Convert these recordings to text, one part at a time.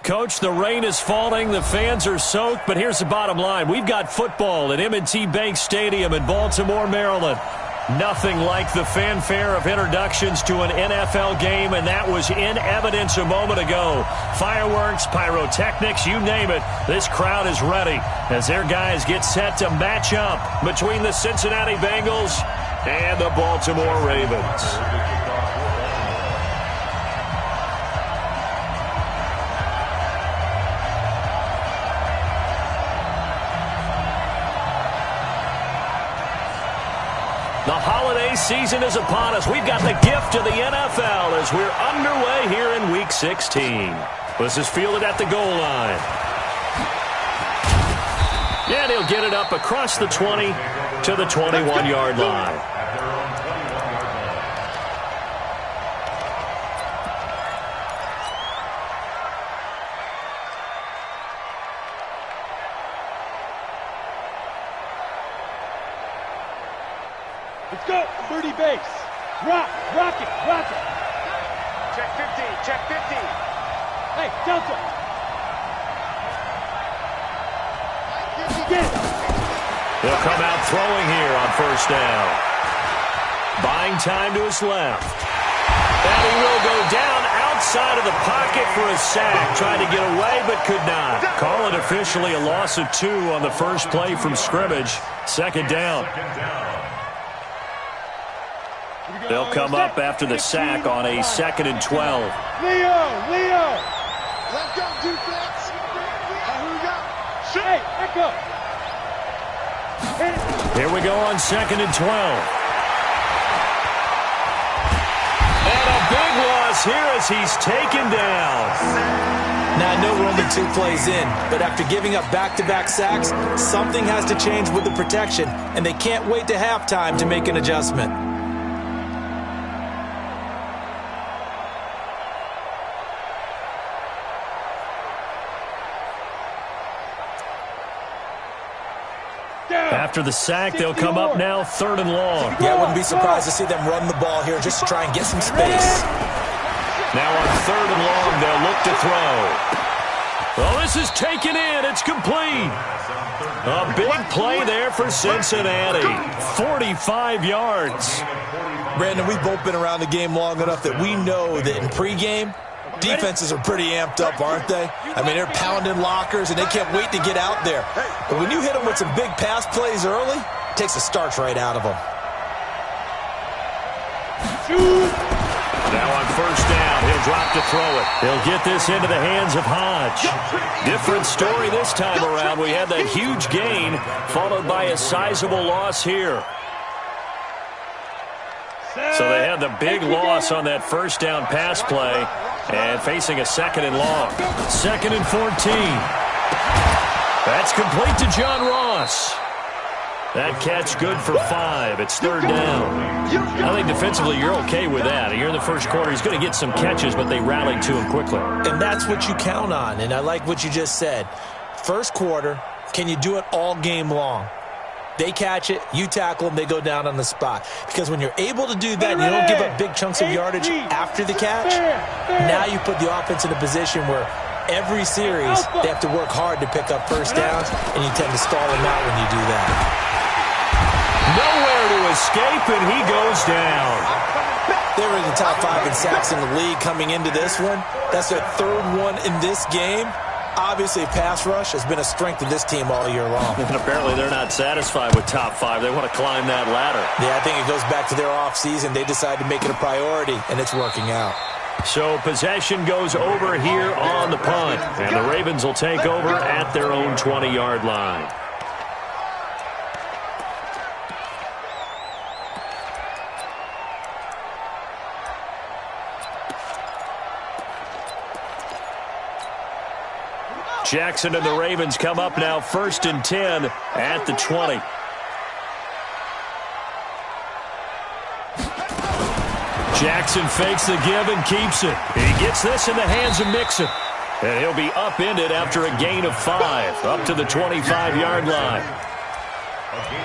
Coach, the rain is falling, the fans are soaked, but here's the bottom line. We've got football at M&T Bank Stadium in Baltimore, Maryland. Nothing like the fanfare of introductions to an NFL game, and that was in evidence a moment ago. Fireworks, pyrotechnics, you name it. This crowd is ready as their guys get set to match up between the Cincinnati Bengals and the Baltimore Ravens. The holiday season is upon us. We've got the gift of the NFL as we're underway here in Week 16. This is fielded at the goal line. And he'll get it up across the 20 to the 21-yard line. Let's go, Birdie base. Rock it. Check 50. Hey, Delta. He'll come out throwing here on first down. Buying time to his left. And he will go down outside of the pocket for a sack. Tried to get away, but could not. Call it officially a loss of 2 on the first play from scrimmage. Second down. They'll come up after the sack on a 2nd and 12. Leo. Let's go, defense. Who we got? Hey, echo. Here we go on 2nd and 12. And a big loss here as he's taken down. Now, I know we're only 2 plays in, but after giving up back-to-back sacks, something has to change with the protection, and they can't wait to halftime to make an adjustment. After the sack, they'll come up now 3rd and long. Yeah, I wouldn't be surprised to see them run the ball here just to try and get some space. Now on 3rd and long, they'll look to throw. Well, this is taken in. It's complete. A big play there for Cincinnati. 45 yards. Brandon, we've both been around the game long enough that we know that in pregame, defenses are pretty amped up, aren't they? I mean, they're pounding lockers, and they can't wait to get out there. But when you hit them with some big pass plays early, it takes the starch right out of them. Now on first down, he'll drop to throw it. He'll get this into the hands of Hodge. Different story this time around. We had that huge gain, followed by a sizable loss here. So they had the big loss on that first down pass play and facing a 2nd and long. 2nd and 14. That's complete to John Ross. That catch good for 5. It's 3rd down. I think defensively you're okay with that. You're in the first quarter. He's going to get some catches, but they rallied to him quickly. And that's what you count on, and I like what you just said. First quarter, can you do it all game long? They catch it, you tackle them, they go down on the spot. Because when you're able to do that and you don't give up big chunks of yardage after the catch, now you put the offense in a position where every series they have to work hard to pick up first downs, and you tend to stall them out when you do that. Nowhere to escape, and he goes down. They were in the top 5 in sacks in the league coming into this one. That's their 3rd one in this game. Obviously, pass rush has been a strength of this team all year long. And apparently they're not satisfied with top 5. They want to climb that ladder. Yeah, I think it goes back to their offseason. They decided to make it a priority, and it's working out. So possession goes over here on the punt. And the Ravens will take over at their own 20-yard line. Jackson and the Ravens come up now 1st and 10 at the 20. Jackson fakes the give and keeps it. He gets this in the hands of Mixon. And he'll be upended after a gain of 5, up to the 25-yard line.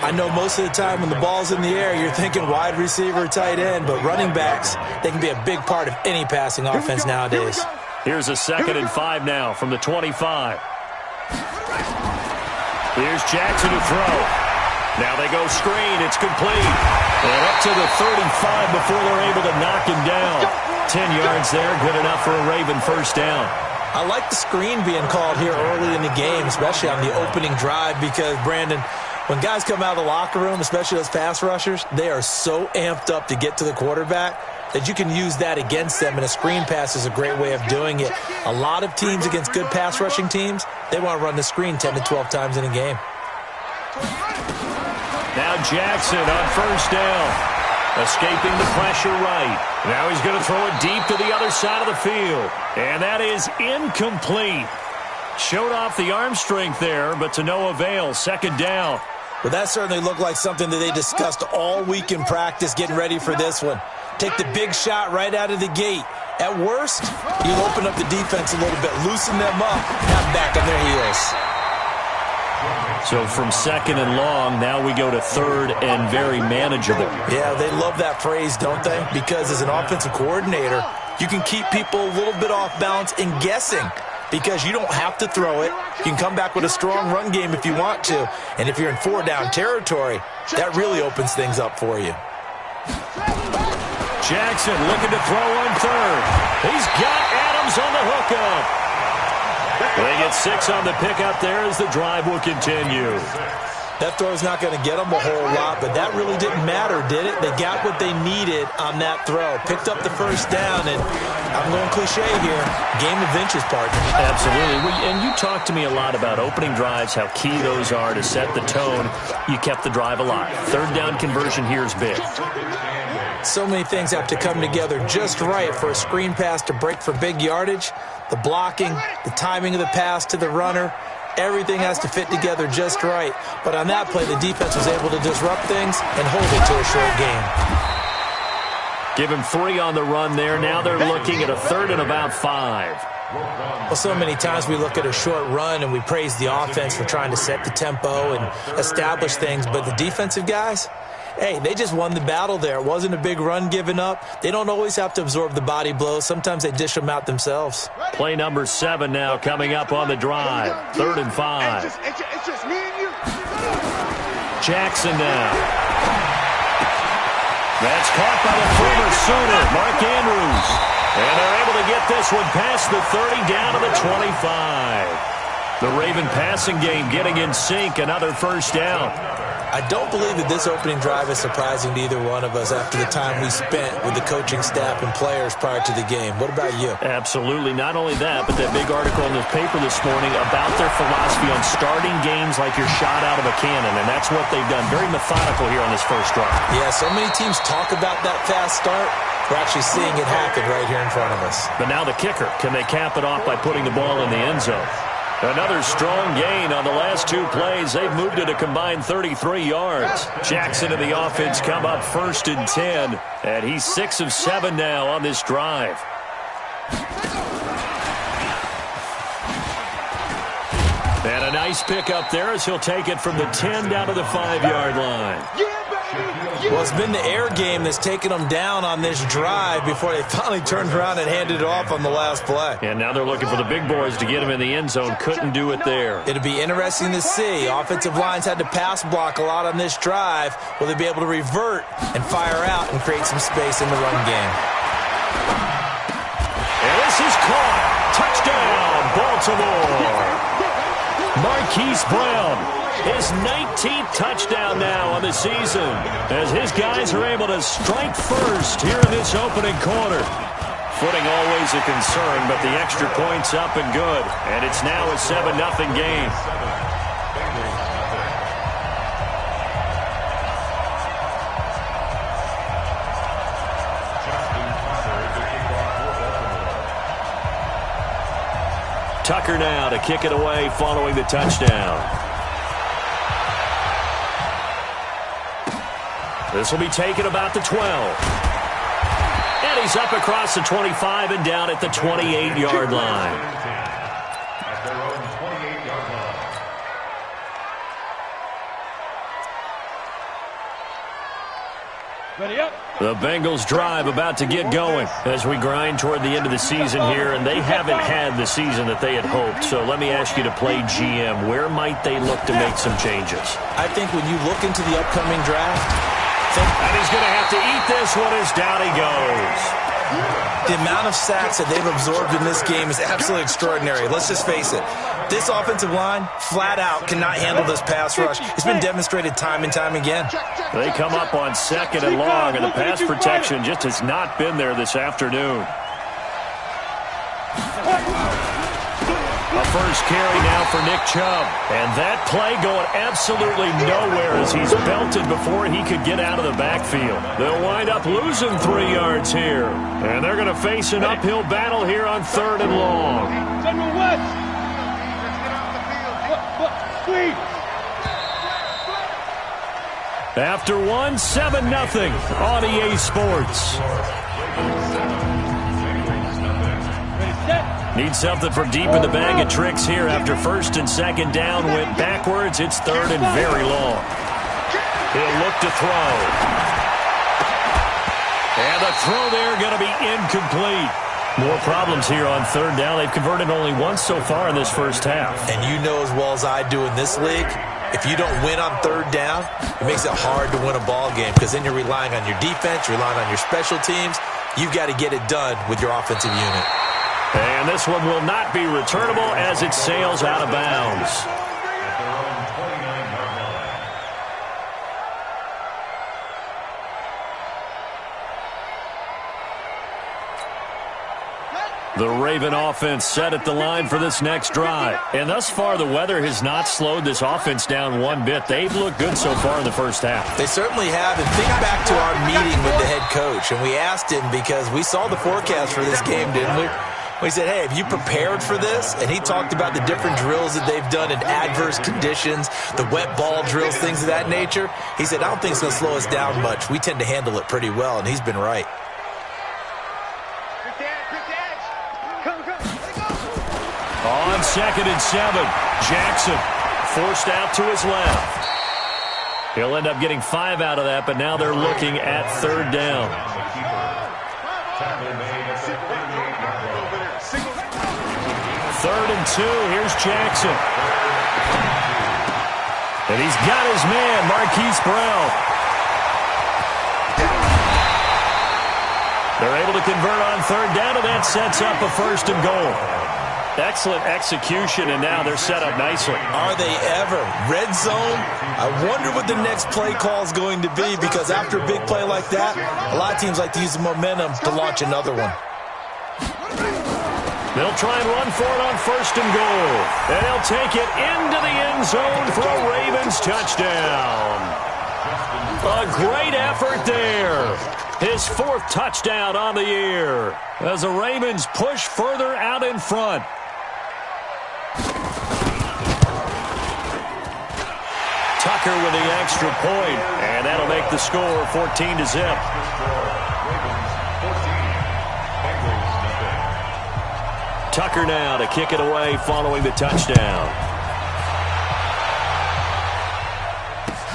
I know most of the time when the ball's in the air, you're thinking wide receiver, tight end, but running backs, they can be a big part of any passing offense nowadays. Here's a 2nd and 5 now from the 25. Here's Jackson to throw. Now they go screen. It's complete. And up to the 35 before they're able to knock him down. 10 yards there, good enough for a Raven first down. I like the screen being called here early in the game, especially on the opening drive, because, Brandon, when guys come out of the locker room, especially those pass rushers, they are so amped up to get to the quarterback that you can use that against them, and a screen pass is a great way of doing it. A lot of teams against good pass rushing teams, they want to run the screen 10 to 12 times in a game. Now Jackson on first down. Escaping the pressure right. Now he's going to throw it deep to the other side of the field. And that is incomplete. Showed off the arm strength there, but to no avail. 2nd down. Well, that certainly looked like something that they discussed all week in practice getting ready for this one. Take the big shot right out of the gate. At worst, you'll open up the defense a little bit, loosen them up, have them back on their heels. So from 2nd and long, now we go to 3rd and very manageable. Yeah, they love that phrase, don't they? Because as an offensive coordinator, you can keep people a little bit off balance and guessing because you don't have to throw it. You can come back with a strong run game if you want to. And if you're in 4-down territory, that really opens things up for you. Jackson looking to throw on 3rd. He's got Adams on the hookup. They get 6 on the pickup there as the drive will continue. That throw's not going to get them a whole lot, but that really didn't matter, did it? They got what they needed on that throw. Picked up the first down, and I'm going cliche here, game of inches, partner. Absolutely. And you talked to me a lot about opening drives, how key those are to set the tone. You kept the drive alive. 3rd down conversion here is big. So many things have to come together just right for a screen pass to break for big yardage. The blocking, the timing of the pass to the runner, everything has to fit together just right. But on that play, the defense was able to disrupt things and hold it to a short game. Give him 3 on the run there. Now they're looking at a 3rd and about 5. Well, so many times we look at a short run and we praise the offense for trying to set the tempo and establish things. But the defensive guys, hey, they just won the battle there. It wasn't a big run given up. They don't always have to absorb the body blows. Sometimes they dish them out themselves. Play number 7 now coming up on the drive. 3rd and 5. It's just me and you. Jackson now. That's caught by the former Sooner, Mark Andrews. And they're able to get this one past the 30 down to the 25. The Raven passing game getting in sync. Another first down. I don't believe that this opening drive is surprising to either one of us after the time we spent with the coaching staff and players prior to the game. What about you? Absolutely. Not only that, but that big article in the paper this morning about their philosophy on starting games like you're shot out of a cannon, and that's what they've done. Very methodical here on this first drive. Yeah, so many teams talk about that fast start. We're actually seeing it happen right here in front of us. But now the kicker. Can they cap it off by putting the ball in the end zone? Another strong gain on the last 2 plays. They've moved it a combined 33 yards. Jackson and the offense come up 1st and 10. And he's 6 of 7 now on this drive. And a nice pick up there as he'll take it from the 10 down to the 5-yard line. Well, it's been the air game that's taken them down on this drive before they finally turned around and handed it off on the last play. And now they're looking for the big boys to get him in the end zone. Couldn't do it there. It'll be interesting to see. Offensive lines had to pass block a lot on this drive. Will they be able to revert and fire out and create some space in the run game? And this is caught. Touchdown, Baltimore. Marquise Brown. His 19th touchdown now on the season as his guys are able to strike first here in this opening quarter. Footing always a concern, but the extra point's up and good. And it's now a 7-0 game. Tucker now to kick it away following the touchdown. This will be taken about the 12. And he's up across the 25 and down at the 28-yard line. Ready up. The Bengals drive about to get going as we grind toward the end of the season here, and they haven't had the season that they had hoped. So let me ask you to play GM. Where might they look to make some changes? I think when you look into the upcoming draft, and he's going to have to eat this one as down he goes. The amount of sacks that they've absorbed in this game is absolutely extraordinary. Let's just face it. This offensive line, flat out, cannot handle this pass rush. It's been demonstrated time and time again. They come up on 2nd and long, and the pass protection just has not been there this afternoon. A first carry now for Nick Chubb. And that play going absolutely nowhere as he's belted before he could get out of the backfield. They'll wind up losing 3 yards here. And they're going to face an uphill battle here on 3rd and long. General West. Squeeze. After one, 7-0 on EA Sports. Need something from deep in the bag of tricks here after 1st and 2nd down went backwards. It's 3rd and very long. He'll look to throw. And the throw there going to be incomplete. More problems here on 3rd down. They've converted only once so far in this first half. And you know as well as I do in this league, if you don't win on 3rd down, it makes it hard to win a ball game because then you're relying on your defense, you're relying on your special teams. You've got to get it done with your offensive unit. And this one will not be returnable as it sails out of bounds. The Raven offense set at the line for this next drive. And thus far, the weather has not slowed this offense down one bit. They've looked good so far in the first half. They certainly have. And think back to our meeting with the head coach. And we asked him because we saw the forecast for this game, didn't we? We said, hey, have you prepared for this? And he talked about the different drills that they've done in adverse conditions, the wet ball drills, things of that nature. He said, I don't think it's going to slow us down much. We tend to handle it pretty well, and he's been right. On 2nd and 7, Jackson forced out to his left. He'll end up getting 5 out of that, but now they're looking at 3rd down. 3rd and 2, here's Jackson. And he's got his man, Marquise Brown. They're able to convert on 3rd down, and that sets up a 1st and goal. Excellent execution, and now they're set up nicely. Are they ever? Red zone? I wonder what the next play call is going to be, because after a big play like that, a lot of teams like to use the momentum to launch another one. They'll try and run for it on 1st and goal. And he'll take it into the end zone for a Ravens touchdown. A great effort there. His 4th touchdown on the year as the Ravens push further out in front. Tucker with the extra point, and that'll make the score 14-0. Tucker now to kick it away following the touchdown.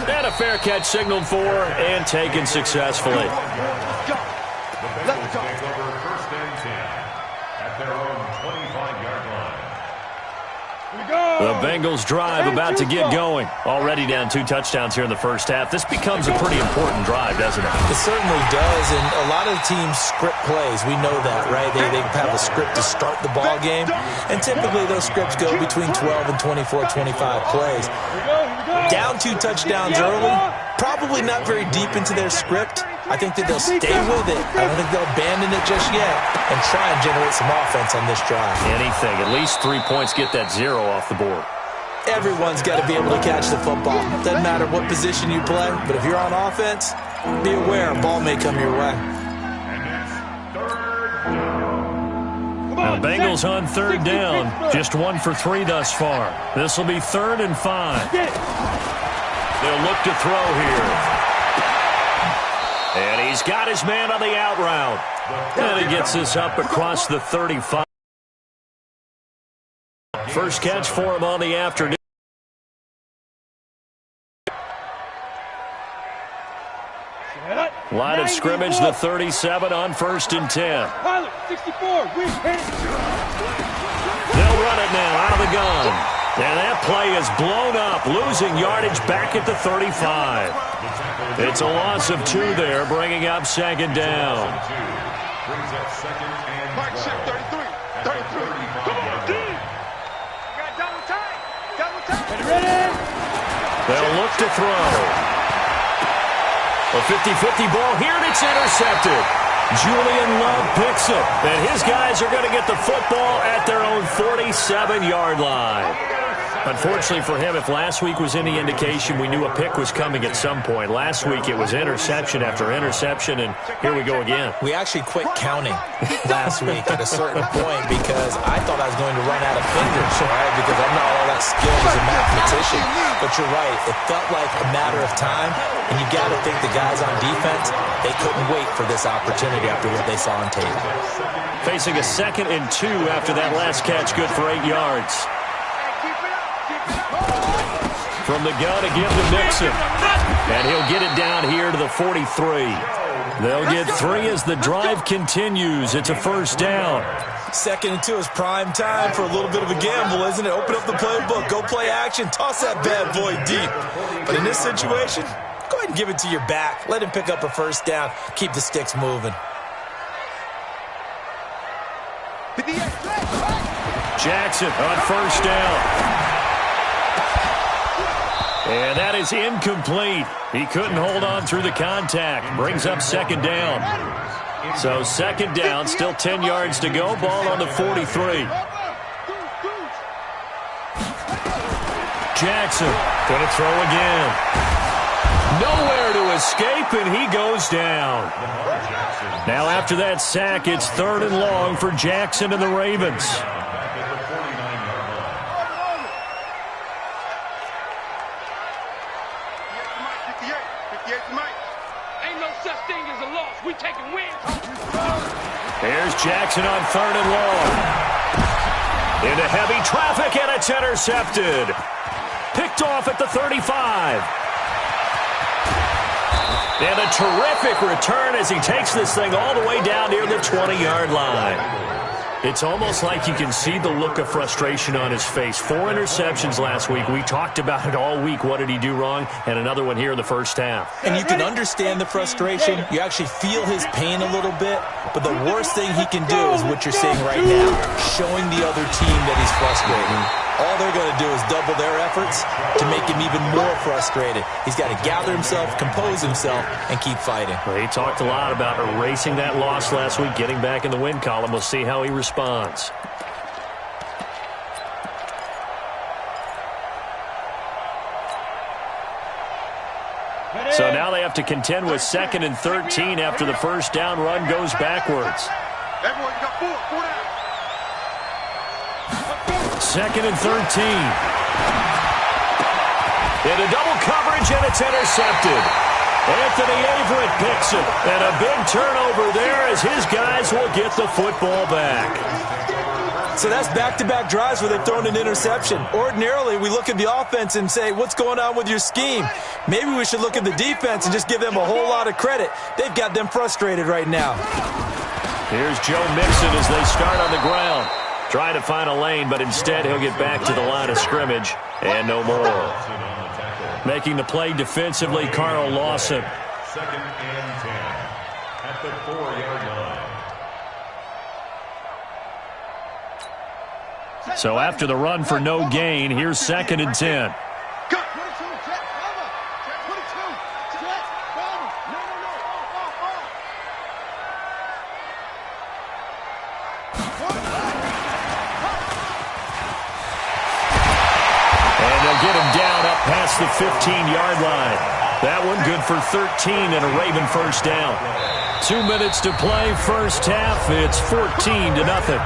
And a fair catch signaled for and taken successfully. Let's go. First and 10 at their own 25-yard line. The Bengals drive about to get going. Already down 2 touchdowns here in the first half. This becomes a pretty important drive, doesn't it? It certainly does, and a lot of teams script plays. We know that, right? They have a script to start the ball game, and typically those scripts go between 12 and 24, 25 plays. Down 2 touchdowns early, probably not very deep into their script. I think that they'll stay with it. I don't think they'll abandon it just yet and try and generate some offense on this drive. Anything. At least 3 points, get that 0 off the board. Everyone's got to be able to catch the football. Doesn't matter what position you play, but if you're on offense, be aware a ball may come your way. Now, Bengals on 3rd down. Just 1 for 3 thus far. This will be 3rd and 5. They'll look to throw here. And he's got his man on the out route. And he gets this up across the 35. First catch for him on the afternoon. Line of scrimmage, the 37 on 1st and 10. Pilot, 64, win, hit it. They'll run it now out of the gun. And that play is blown up, losing yardage back at the 35. It's a loss of 2 there, bringing up 2nd down. Brings up 2nd and 12. Mark shift, 33. Come on, D. Got double time. Ready? They'll look to throw. A 50-50 ball here, and it's intercepted. Julian Love picks it, and his guys are going to get the football at their own 47-yard line. Unfortunately for him, if last week was any indication, we knew a pick was coming at some point. Last week it was interception after interception, and here we go again. We actually quit counting last week at a certain point because I thought I was going to run out of fingers, right? Because I'm not all that skilled as a mathematician. But you're right. It felt like a matter of time, and you got to think the guys on defense, they couldn't wait for this opportunity after what they saw on tape. Facing a 2nd and 2 after that last catch, good for 8 yards. From the gun again to Mixon. And he'll get it down here to the 43. They'll get 3 as the drive continues. It's a 1st down. 2nd and 2 is prime time for a little bit of a gamble, isn't it? Open up the playbook, go play action, toss that bad boy deep. But in this situation, go ahead and give it to your back. Let him pick up a 1st down. Keep the sticks moving. Jackson on 1st down. And that is incomplete. He couldn't hold on through the contact. Brings up 2nd down. So 2nd down, still 10 yards to go. Ball on the 43. Jackson going to throw again. Nowhere to escape, and he goes down. Now after that sack, it's 3rd and long for Jackson and the Ravens. Here's Jackson on 3rd and long. Into heavy traffic, and it's intercepted. Picked off at the 35. And a terrific return as he takes this thing all the way down near the 20-yard line. It's almost like you can see the look of frustration on his face. 4 interceptions last week. We talked about it all week. What did he do wrong? And another one here in the 1st half. And you can understand the frustration. You actually feel his pain a little bit. But the worst thing he can do is what you're seeing right now, showing the other team that he's frustrated. All they're going to do is double their efforts to make him even more frustrated. He's got to gather himself, compose himself, and keep fighting. Well, he talked a lot about erasing that loss last week, getting back in the win column. We'll see how he responds. So now they have to contend with 2nd and 13 after the 1st down run goes backwards. Everyone got 4 down. 2nd and 13. Into double coverage, and it's intercepted. Anthony Averett picks it. And a big turnover there as his guys will get the football back. So that's back-to-back drives where they've thrown an interception. Ordinarily, we look at the offense and say, what's going on with your scheme? Maybe we should look at the defense and just give them a whole lot of credit. They've got them frustrated right now. Here's Joe Mixon as they start on the ground. Trying to find a lane, but instead he'll get back to the line of scrimmage and no more. Making the play defensively, Carl Lawson. 2nd and 10 at the 4-yard line. So after the run for no gain, here's 2nd and 10. Get him down up past the 15-yard line. That one good for 13 and a Raven 1st down. 2 minutes to play, 1st half. It's 14-0.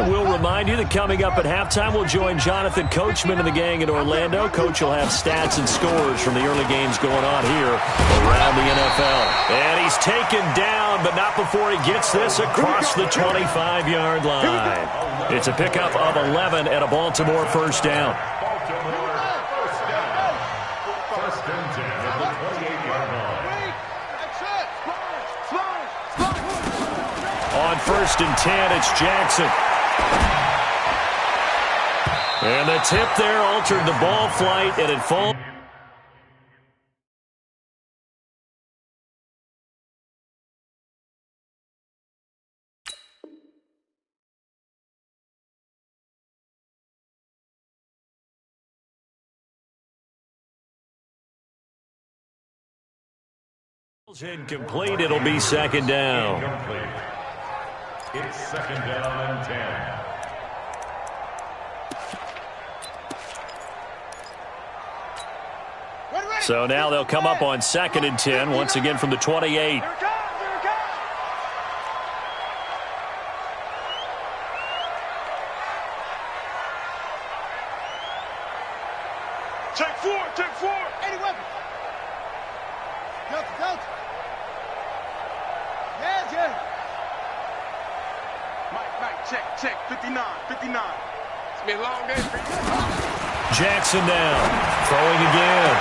And we'll remind you that coming up at halftime, we'll join Jonathan Coachman and the gang in Orlando. Coach will have stats and scores from the early games going on here around the NFL. And he's taken down, but not before he gets this across the 25-yard line. It's a pickup of 11 and a Baltimore first down. First and 10 at the 28-yard line. On first and 10, it's Jackson. And the tip there altered the ball flight, and it falls. Incomplete. It'll be second down. Incomplete. It's second down and 10. So now they'll come up on second and 10, once again from the 28. Take four. 80 weapons. Delta. Yeah. Mike, check. 59. It's been a long day for you. Jackson down, throwing again.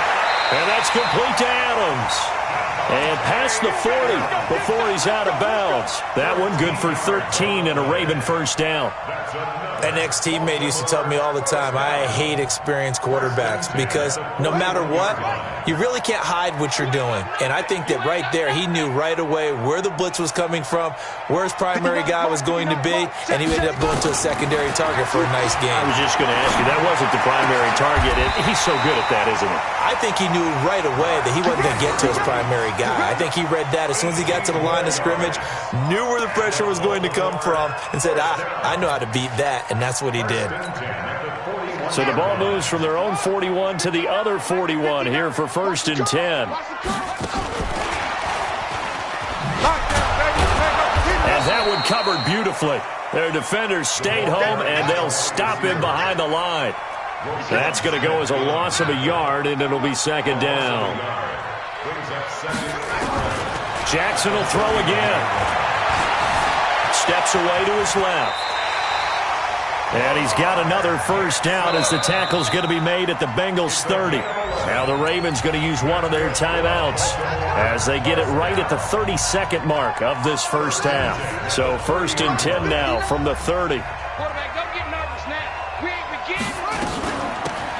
And that's complete to Adams. And past the 40 before he's out of bounds. That one good for 13 and a Raven first down. An ex-teammate used to tell me all the time, I hate experienced quarterbacks because no matter what, you really can't hide what you're doing. And I think that right there, he knew right away where the blitz was coming from, where his primary guy was going to be, and he ended up going to a secondary target for a nice game. I was just going to ask you, that wasn't the primary target. He's so good at that, isn't he? I think he knew right away that he wasn't going to get to his primary guy. I think he read that as soon as he got to the line of scrimmage, knew where the pressure was going to come from, and said, I know how to beat that. And that's what he did. So the ball moves from their own 41 to the other 41 here for first and 10. And that one covered beautifully. Their defenders stayed home, and they'll stop him behind the line. That's going to go as a loss of a yard, and it'll be second down. Jackson will throw again. Steps away to his left. And he's got another first down as the tackle's going to be made at the Bengals 30. Now the Ravens going to use one of their timeouts as they get it right at the 32nd mark of this first half. So first and 10 now from the 30.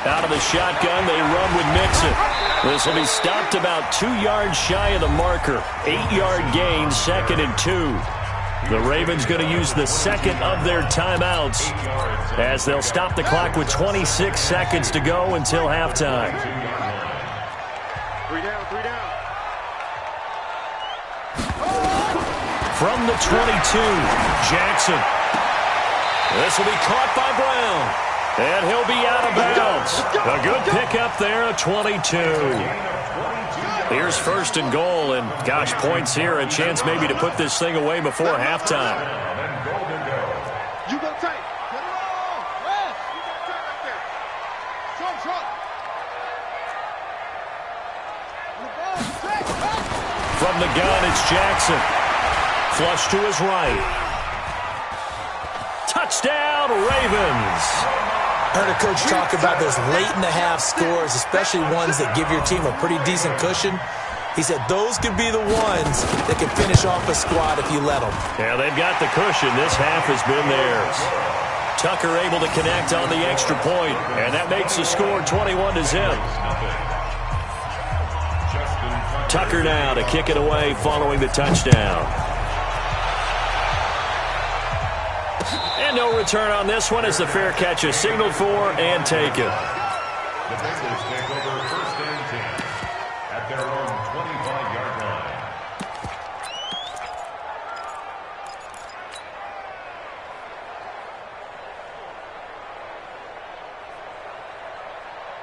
Out of the shotgun, they run with Mixon. This will be stopped about 2 yards shy of the marker. 8-yard gain, second and 2. The Ravens going to use the second of their timeouts as they'll stop the clock with 26 seconds to go until halftime. 3 down. From the 22, Jackson. This will be caught by Brown. And he'll be out of bounds. A good pickup there, a 22. Here's first and goal, and gosh, points here, a chance maybe to put this thing away before halftime. You go tight. Get it on. West. You go tight right there. Short. From the gun, it's Jackson. Flush to his right. Touchdown, Ravens. Heard a coach talk about those late-in-the-half scores, especially ones that give your team a pretty decent cushion. He said those could be the ones that could finish off a squad if you let them. Yeah, they've got the cushion. This half has been theirs. Tucker able to connect on the extra point, and that makes the score 21-0. Tucker now to kick it away following the touchdown. And no return on this one as the fair catch is signaled for and taken. The Bengals take over first and 10 at their own 25-yard line.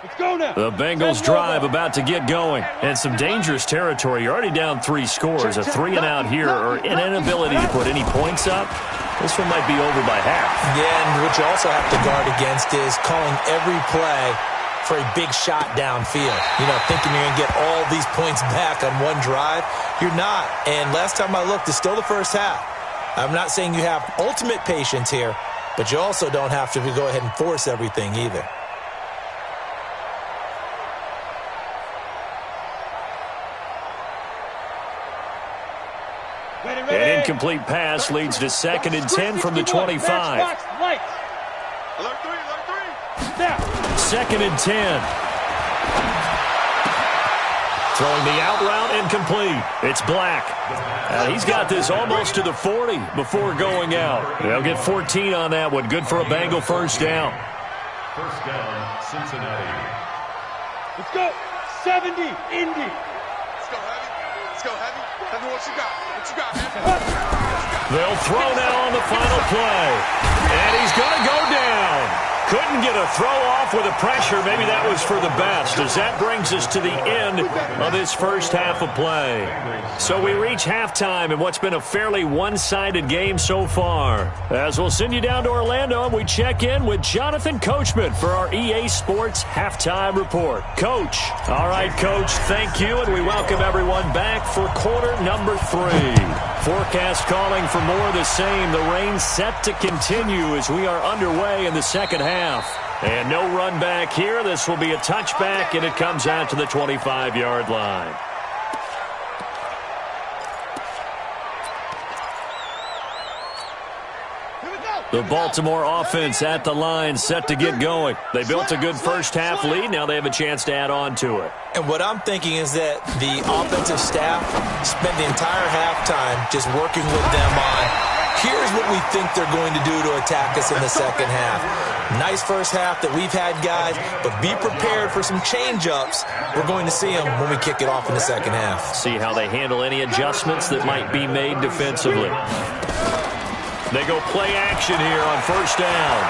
Let's go now. The Bengals drive about to get going. And some dangerous territory. You're already down 3 scores. A 3-and-out here or an inability to put any points up. This one might be over by half. Yeah, and what you also have to guard against is calling every play for a big shot downfield. You know, thinking you're going to get all these points back on one drive. You're not. And last time I looked, it's still the first half. I'm not saying you have ultimate patience here, but you also don't have to go ahead and force everything either. An incomplete pass leads to 2nd and 10 from the 25. Alert three. 2nd and 10. Throwing the out route incomplete. It's Black. He's got this almost to the 40 before going out. They'll get 14 on that one. Good for a Bengal first down. First down, Cincinnati. Let's go. 70, Indy. Let's go, Heavy. Tell me what you got. What you got, man? They'll throw now on the final play. And he's going to go down. Couldn't get a throw off with the pressure. Maybe that was for the best, as that brings us to the end of this first half of play. So we reach halftime in what's been a fairly one-sided game so far. As we'll send you down to Orlando, and we check in with Jonathan Coachman for our EA Sports Halftime Report. Coach. All right, Coach, thank you, and we welcome everyone back for quarter number 3. Forecast calling for more of the same. The rain set to continue as we are underway in the second half. And no run back here. This will be a touchback, and it comes out to the 25-yard line. The Baltimore offense at the line, set to get going. They built a good first-half lead. Now they have a chance to add on to it. And what I'm thinking is that the offensive staff spent the entire halftime just working with them on, here's what we think they're going to do to attack us in the second half. Nice first half that we've had, guys, but be prepared for some change-ups. We're going to see them when we kick it off in the second half. See how they handle any adjustments that might be made defensively. They go play action here on first down.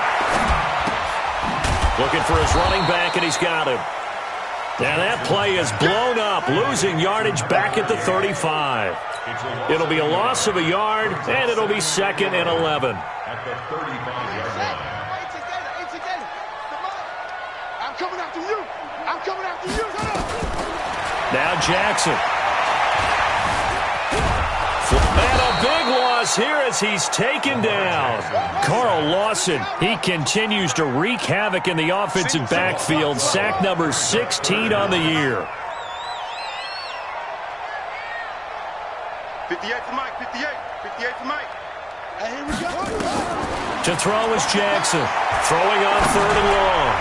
Looking for his running back, and he's got him. And that play is blown up, losing yardage back at the 35. It'll be a loss of a yard, and it'll be 2nd and 11. At the 35-yard line. I'm coming after you. Now Jackson. And a big loss here as he's taken down. Carl Lawson, he continues to wreak havoc in the offensive backfield. Sack number 16 on the year. 58 to Mike, 58 to Mike. And here we go. To throw is Jackson. Throwing on 3rd and long.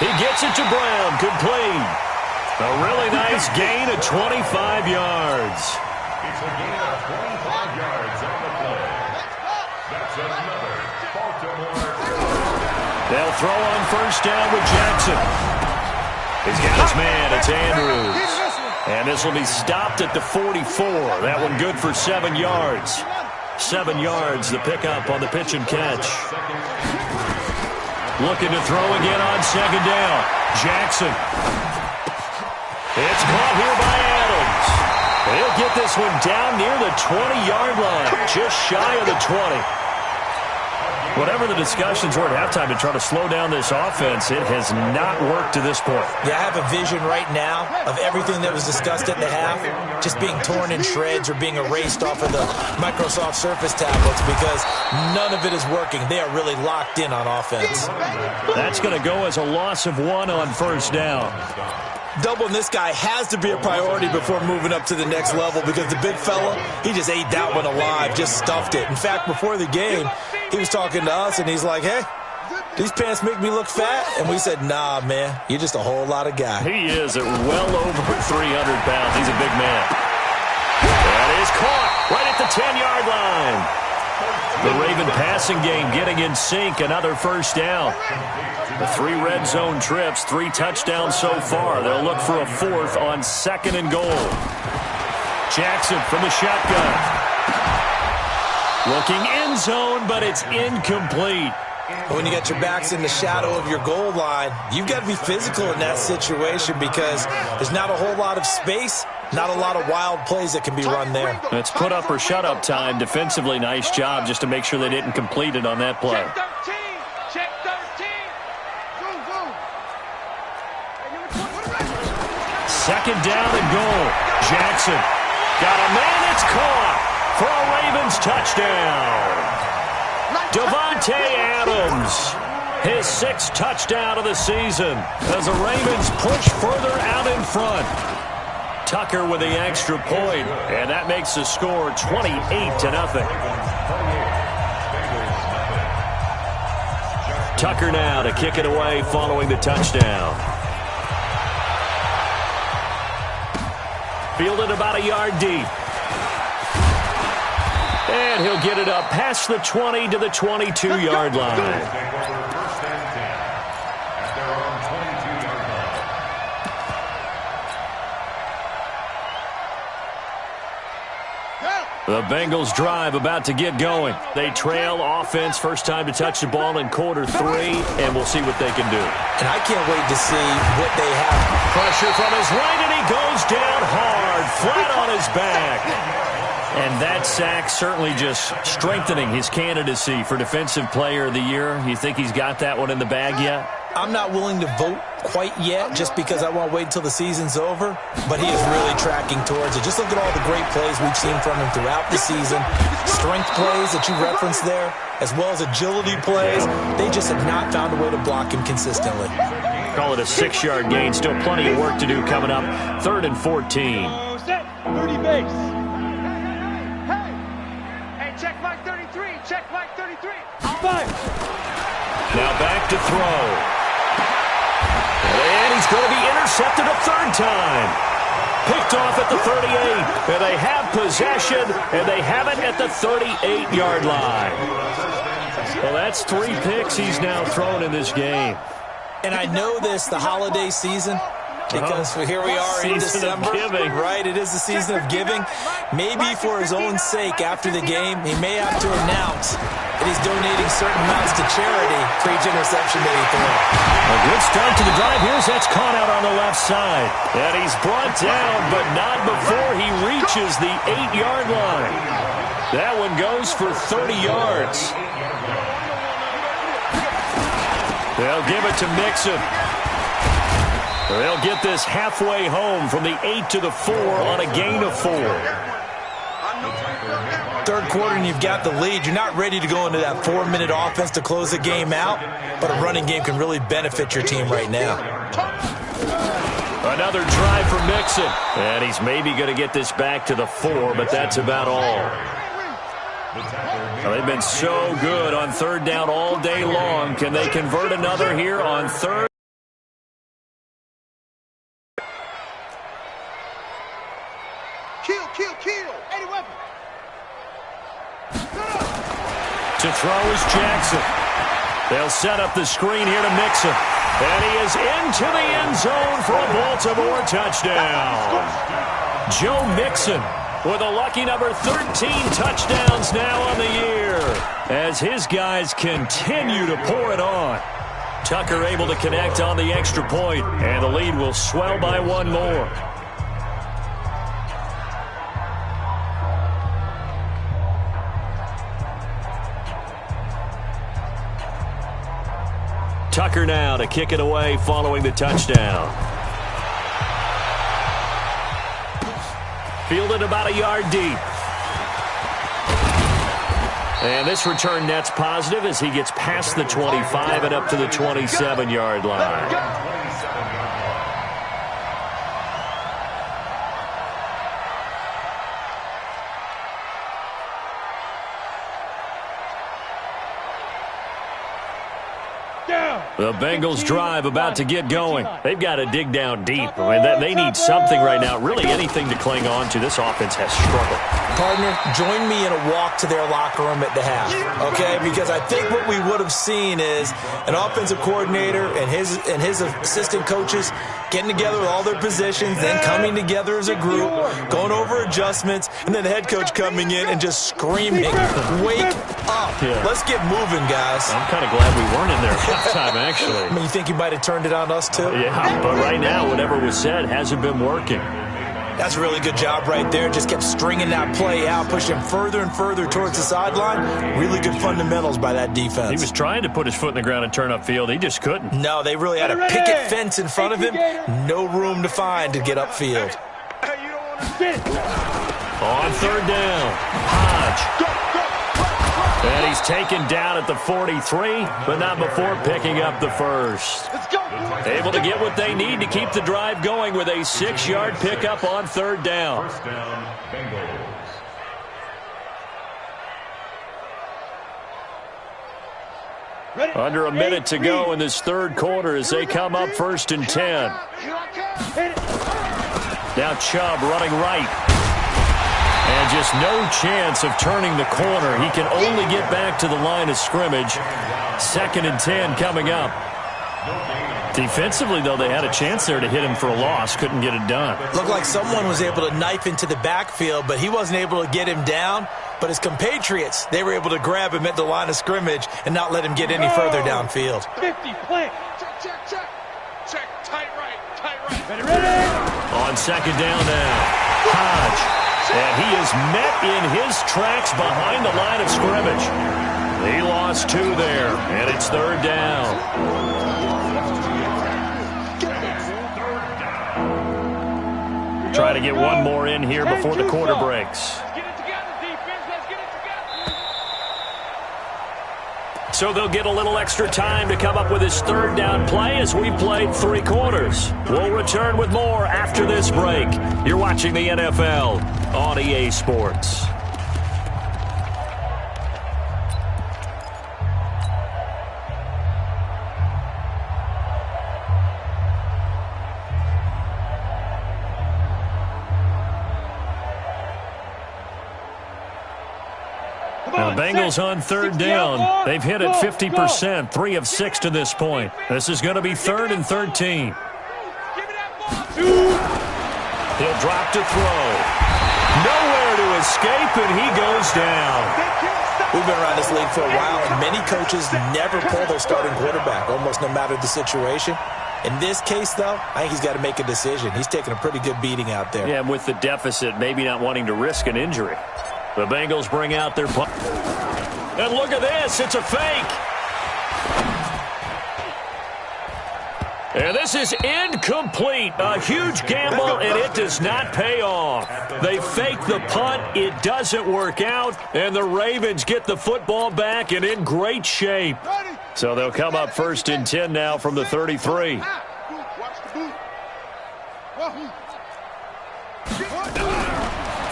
He gets it to Brown, complete. A really nice gain of 25 yards. It's a gain of 25 yards on the play. That's another Baltimore. They'll throw on first down with Jackson. He's got his man. It's Andrews. And this will be stopped at the 44. That one good for 7 yards. 7 yards, the pickup on the pitch and catch. Looking to throw again on 2nd down. Jackson. It's caught here by Adams. He'll get this one down near the 20-yard line, just shy of the 20. Whatever the discussions were at halftime to try to slow down this offense, it has not worked to this point. Yeah, I have a vision right now of everything that was discussed at the half just being torn in shreds or being erased off of the Microsoft Surface tablets because none of it is working. They are really locked in on offense. That's going to go as a loss of 1 on first down. Doubling this guy has to be a priority before moving up to the next level because the big fella, he just ate that one alive, just stuffed it. In fact, before the game, he was talking to us, and he's like, hey, these pants make me look fat? And we said, nah, man, you're just a whole lot of guy. He is at well over 300 pounds. He's a big man. That is caught right at the 10-yard line. The Raven passing game getting in sync, another first down. The 3 red zone trips, 3 touchdowns so far. They'll look for a 4th on 2nd and goal. Jackson from the shotgun. Looking end zone, but it's incomplete. When you got your backs in the shadow of your goal line, you've got to be physical in that situation because there's not a whole lot of space Not a lot of wild plays that can be run there. It's put up or shut up time. Defensively, nice job just to make sure they didn't complete it on that play. Check 13. Zoom. Second down and goal. Jackson got a man. It's caught for a Ravens touchdown. Devontae Adams, his 6th touchdown of the season as the Ravens push further out in front. Tucker with the extra point, and that makes the score 28-0. Tucker now to kick it away following the touchdown. Fielded about a yard deep. And he'll get it up past the 20 to the 22-yard line. The Bengals drive about to get going. They trail offense first time to touch the ball in quarter 3, and we'll see what they can do. And I can't wait to see what they have. Pressure from his right, and he goes down hard, flat on his back. And that sack certainly just strengthening his candidacy for Defensive Player of the Year. You think he's got that one in the bag yet? I'm not willing to vote quite yet just because I want to wait until the season's over, but he is really tracking towards it. Just look at all the great plays we've seen from him throughout the season. Strength plays that you referenced there, as well as agility plays. They just have not found a way to block him consistently. Call it a 6-yard gain. Still plenty of work to do coming up. 3rd and 14. Set. 30 base. Hey, check Mike 33. Check Mike 33. Fire. Now back to throw. And he's going to be intercepted a 3rd time. Picked off at the 38. And they have possession, and they have it at the 38-yard line. Well, that's 3 picks he's now thrown in this game. And I know this, the holiday season, because here we are in December, right? It is the season of giving. Maybe for his own sake after the game, he may have to announce that he's donating certain amounts to charity for each interception that he throws. A good start to the drive. That's caught out on the left side. And he's brought down, but not before he reaches the 8-yard line. That one goes for 30 yards. They'll give it to Mixon. They'll get this halfway home from the 8 to the 4 on a gain of 4. 3rd quarter and you've got the lead. You're not ready to go into that 4-minute offense to close the game out, but a running game can really benefit your team right now. Another drive for Mixon. And he's maybe going to get this back to the 4, but that's about all. Well, they've been so good on 3rd down all day long. Can they convert another here on 3rd? Kill. 80 weapon. To throw is Jackson. They'll set up the screen here to Mixon. And he is into the end zone for a Baltimore touchdown. Joe Mixon with a lucky number 13 touchdowns now on the year as his guys continue to pour it on. Tucker able to connect on the extra point, and the lead will swell by 1 more. Tucker now to kick it away following the touchdown. Fielded about a yard deep. And this return net's positive as he gets past the 25 and up to the 27-yard line. The Bengals drive about to get going. They've got to dig down deep. I mean, they need something right now, really anything to cling on to. This offense has struggled. Partner, join me in a walk to their locker room at the half, okay? Because I think what we would have seen is an offensive coordinator and his assistant coaches getting together with all their positions, then coming together as a group, going over adjustments, and then the head coach coming in and just screaming, wake up. Yeah. Let's get moving, guys. I'm kind of glad we weren't in there at halftime, actually. I mean, you think you might have turned it on us, too? Yeah, but right now, whatever was said hasn't been working. That's a really good job right there. Just kept stringing that play out, pushing him further and further towards the sideline. Really good fundamentals by that defense. He was trying to put his foot in the ground and turn upfield. He just couldn't. No, they really had a picket fence in front of him. No room to find to get upfield. Hey, you don't want to sit. On third down, Hodge. And he's taken down at the 43, but not before picking up the first. Let's go. Able to get what they need to keep the drive going with a 6-yard pickup on third down. First down, Bengals. Under a minute to go in this third quarter as they come up first and 10. Now Chubb running right. And just no chance of turning the corner. He can only get back to the line of scrimmage. Second and 10 coming up. Defensively, though, they had a chance there to hit him for a loss. Couldn't get it done. Looked like someone was able to knife into the backfield, but he wasn't able to get him down. But his compatriots, they were able to grab him at the line of scrimmage and not let him get any further downfield. 50, plant. Check. Tight right. Ready. On second down now, Hodge. And he is met in his tracks behind the line of scrimmage. He lost 2 there, and it's third down. Try to get one more in here before the quarter breaks. Let's get it together, defense. Let's get it together. So they'll get a little extra time to come up with his third down play as we've played 3 quarters. We'll return with more after this break. You're watching the NFL on EA Sports. Now, Bengals on third down. They've hit it 50%, 3 of 6 to this point. This is going to be 3rd and 13. He'll drop to throw. Nowhere to escape, and he goes down. We've been around this league for a while, and many coaches never pull their starting quarterback, almost no matter the situation. In this case, though, I think he's got to make a decision. He's taking a pretty good beating out there. Yeah, and with the deficit, maybe not wanting to risk an injury. The Bengals bring out their punt. And look at this. It's a fake. And this is incomplete. A huge gamble, and it does not pay off. They fake the punt. It doesn't work out, and the Ravens get the football back and in great shape. So they'll come up first and 10 now from the 33. Watch the boot.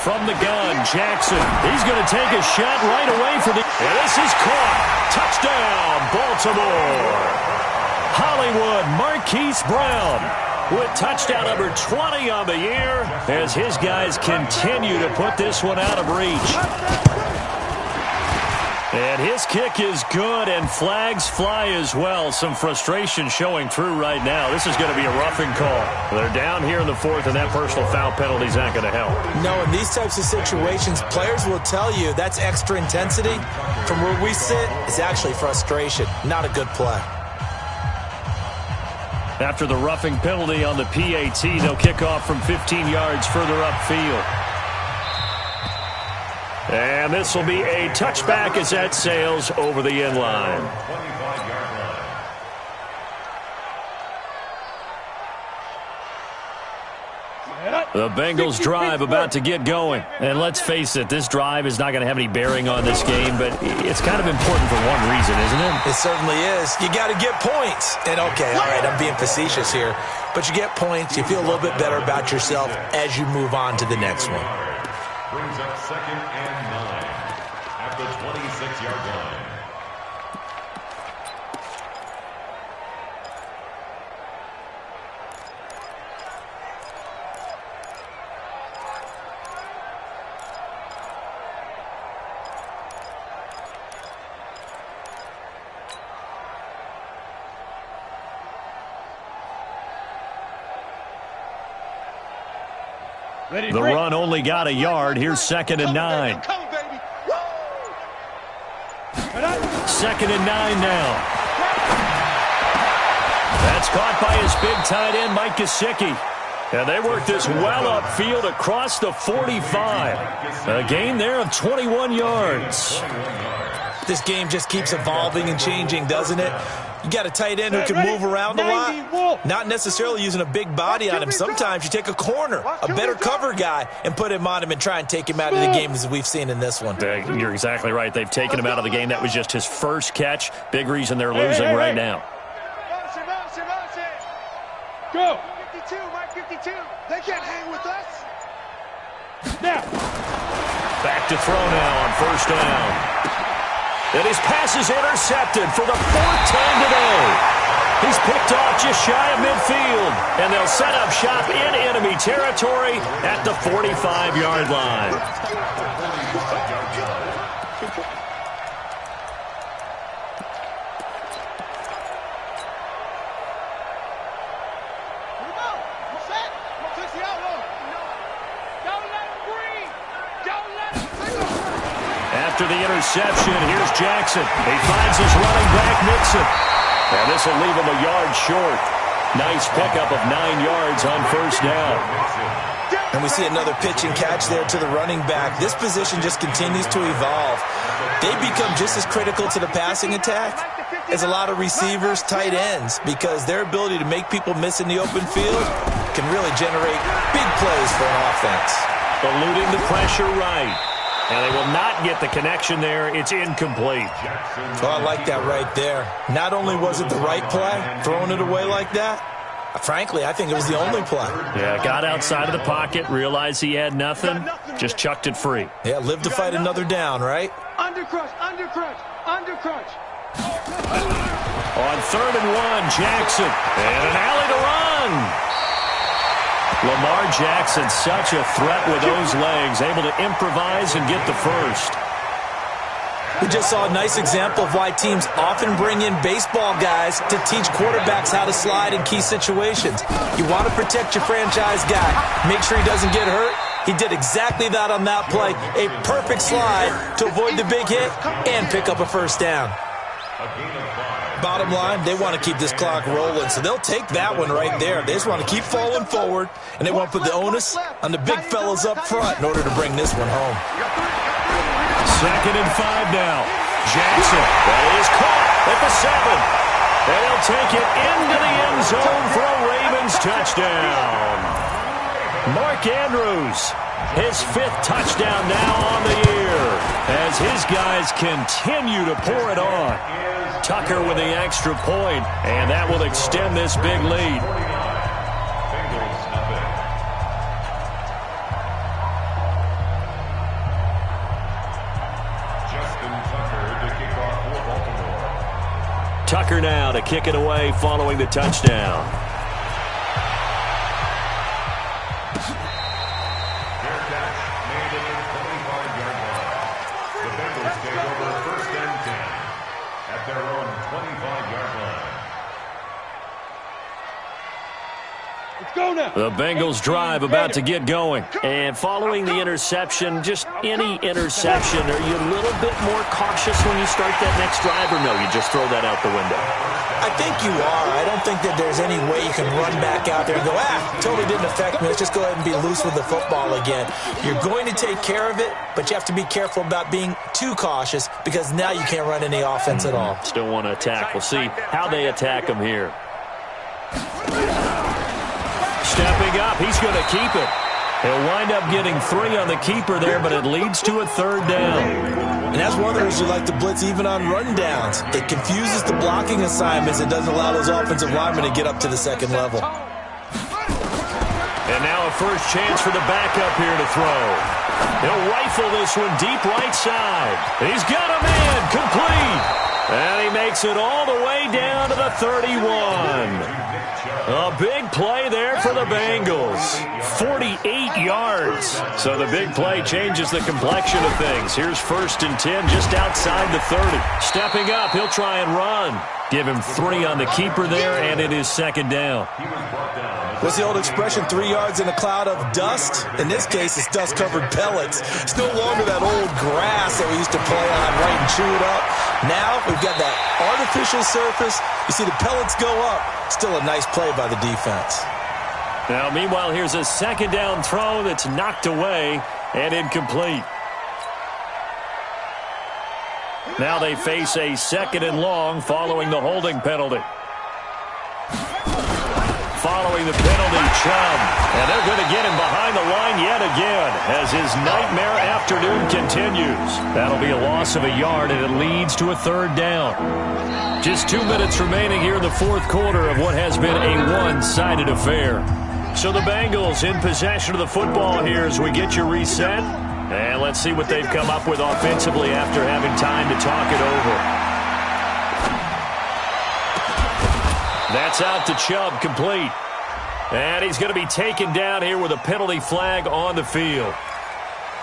From the gun, Jackson. He's going to take a shot right away for the... And this is caught. Touchdown, Baltimore. Hollywood Marquise Brown with touchdown number 20 on the year as his guys continue to put this one out of reach. And his kick is good, and flags fly as well. Some frustration showing through right now. This is going to be a roughing call. They're down here in the 4th, and that personal foul penalty is not going to help. No, in these types of situations, players will tell you that's extra intensity. From where we sit, it's actually frustration. Not a good play. After the roughing penalty on the PAT, they'll kick off from 15 yards further upfield. And this will be a touchback as that sails over the end line. 25-yard line. The Bengals drive about to get going. And let's face it, this drive is not going to have any bearing on this game, but it's kind of important for one reason, isn't it? It certainly is. You got to get points. And okay, all right, I'm being facetious here, but you get points, you feel a little bit better about yourself as you move on to the next one. Brings up 2nd and 9 at the 26-yard line. The run only got a yard. Here's 2nd and 9. 2nd and 9 now. That's caught by his big tight end, Mike Gesicki. And they work this well upfield across the 45. A gain there of 21 yards. This game just keeps evolving and changing, doesn't it? You got a tight end who can move around a lot, not necessarily using a big body on him. Sometimes you take a corner, a better cover guy, and put him on him and try and take him out of the game as we've seen in this one. You're exactly right. They've taken him out of the game. That was just his first catch. Big reason they're losing right now. Go. 52, Mike 52. They can't hang with us. Now. Back to throw now on first down. And his pass is intercepted for the fourth time today. He's picked off just shy of midfield. And they'll set up shop in enemy territory at the 45-yard line. After the interception, here's Jackson. He finds his running back, Nixon. And this will leave him a yard short. Nice pickup of 9 yards on first down. And we see another pitch and catch there to the running back. This position just continues to evolve. They become just as critical to the passing attack as a lot of receivers, tight ends, because their ability to make people miss in the open field can really generate big plays for an offense. Eluding the pressure right. And they will not get the connection there. It's incomplete. Oh, I like that right there. Not only was it the right play, throwing it away like that, frankly, I think it was the only play. Yeah, got outside of the pocket, realized he had nothing, just chucked it free. Yeah, live to fight another down, right? Undercrunch, undercrunch, undercrunch. On 3rd and 1, Jackson. And an alley to run. Lamar Jackson, such a threat with those legs, able to improvise and get the first. We just saw a nice example of why teams often bring in baseball guys to teach quarterbacks how to slide in key situations. You want to protect your franchise guy. Make sure he doesn't get hurt. He did exactly that on that play. A perfect slide to avoid the big hit and pick up a first down. Bottom line, they want to keep this clock rolling, so they'll take that one right there. They just want to keep falling forward, and they want to put the onus on the big fellas up front in order to bring this one home. 2nd and 5 now. Jackson, that is caught at the 7. And he'll take it into the end zone for a Ravens touchdown. Mark Andrews, his 5th touchdown now on the year, as his guys continue to pour it on. Tucker with the extra point, and that will extend this big lead. Tucker now to kick it away following the touchdown. Their catch made it at the 25-yard line. The Bengals take over 1st and 10 at their own 25-yard line. Let's go now. The Bengals drive about to get going. And following the interception, just any interception, are you a little bit more cautious when you start that next drive, or no, you just throw that out the window? I think you are. I don't think that there's any way you can run back out there and go, totally didn't affect me. Let's just go ahead and be loose with the football again. You're going to take care of it, but you have to be careful about being too cautious because now you can't run any offense at all. Still want to attack. We'll see how they attack him here. Stepping up, he's going to keep it. He'll wind up getting 3 on the keeper there, but it leads to a 3rd down. And that's one of the reasons you like to blitz even on rundowns. It confuses the blocking assignments and doesn't allow those offensive linemen to get up to the 2nd level. And now a first chance for the backup here to throw. He'll rifle this one deep right side. He's got a man, complete. And he makes it all the way down to the 31. A big play there for the Bengals. 48 yards. So the big play changes the complexion of things. Here's 1st and 10 just outside the 30. Stepping up, he'll try and run. Give him 3 on the keeper there, and it is 2nd down. What's the old expression, 3 yards in a cloud of dust? In this case, it's dust-covered pellets. It's no longer that old grass that we used to play on, right, and chew it up. Now we've got that artificial surface. You see the pellets go up. Still a nice play by the defense. Now, meanwhile, here's a second down throw that's knocked away and incomplete. Now they face a second and long following the holding penalty. Following the penalty, Chubb. And they're going to get him behind the line yet again as his nightmare afternoon continues. That'll be a loss of a yard, and it leads to a third down. Just 2 minutes remaining here in the fourth quarter of what has been a one-sided affair. So the Bengals in possession of the football here as we get you reset. And let's see what they've come up with offensively after having time to talk it over. That's out to Chubb, complete. And he's going to be taken down here with a penalty flag on the field.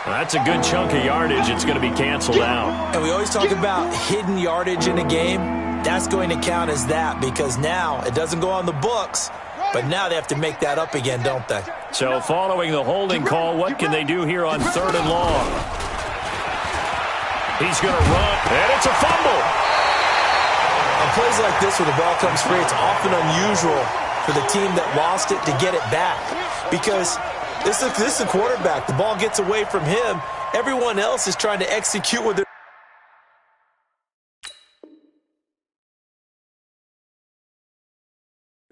That's a good chunk of yardage. It's going to be canceled out. And we always talk about hidden yardage in a game. That's going to count as that because now it doesn't go on the books, but now they have to make that up again, don't they? So following the holding call, what can they do here on third and long? He's going to run, and it's a fumble. On plays like this where the ball comes free, it's often unusual for the team that lost it to get it back because this is the quarterback. The ball gets away from him. Everyone else is trying to execute what they're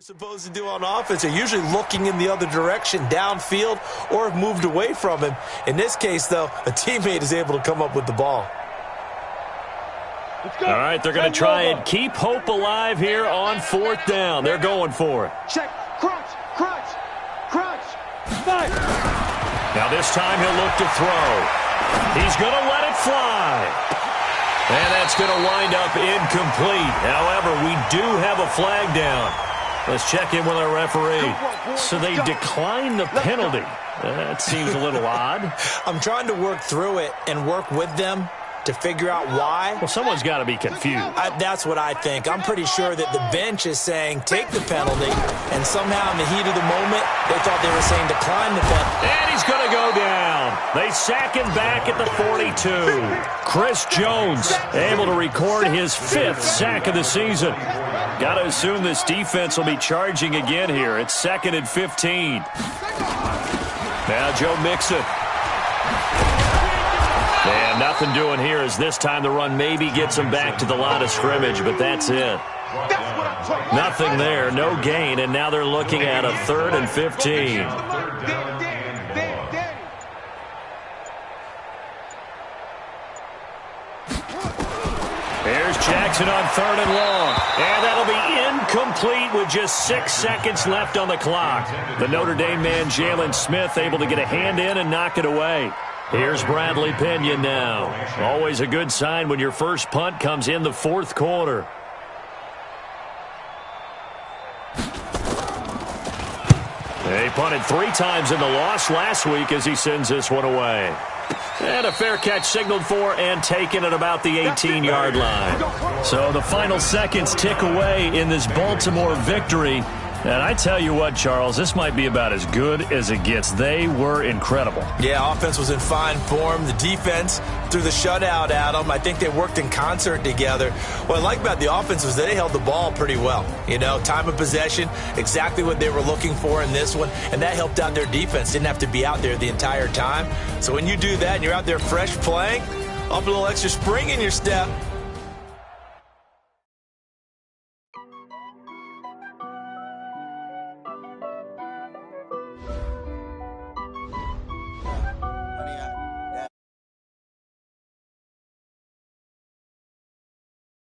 supposed to do on offense. They're usually looking in the other direction, downfield, or have moved away from him. In this case, though, a teammate is able to come up with the ball. All right, they're going to try and keep hope alive here on fourth down. They're going for it. Check. Crunch. Crunch. Crunch. Nice. Now this time he'll look to throw. He's going to let it fly. And that's going to wind up incomplete. However, we do have a flag down. Let's check in with our referee. So they declined the penalty. That seems a little odd. I'm trying to work through it and work with them to figure out why. Well, someone's got to be confused. That's what I think. I'm pretty sure that the bench is saying take the penalty, and somehow in the heat of the moment, they thought they were saying decline the penalty. And he's going to go down. They sack him back at the 42. Chris Jones able to record his 5th sack of the season. Got to assume this defense will be charging again here. It's 2nd and 15. Now Joe Mixon. And nothing doing here as this time the run maybe gets him back to the line of scrimmage, but that's it. Nothing there, no gain, and now they're looking at a 3rd and 15. Here's Jackson on 3rd and long. And that'll be incomplete with just 6 seconds left on the clock. The Notre Dame man, Jalen Smith, able to get a hand in and knock it away. Here's Bradley Pinion now. Always a good sign when your first punt comes in the 4th quarter. He punted 3 times in the loss last week as he sends this one away. And a fair catch signaled for and taken at about the 18-yard line. So the final seconds tick away in this Baltimore victory. And I tell you what, Charles, this might be about as good as it gets. They were incredible. Yeah, offense was in fine form. The defense threw the shutout at them. I think they worked in concert together. What I like about the offense was that they held the ball pretty well. You know, time of possession, exactly what they were looking for in this one, and that helped out their defense. Didn't have to be out there the entire time. So when you do that and you're out there fresh playing, up a little extra spring in your step,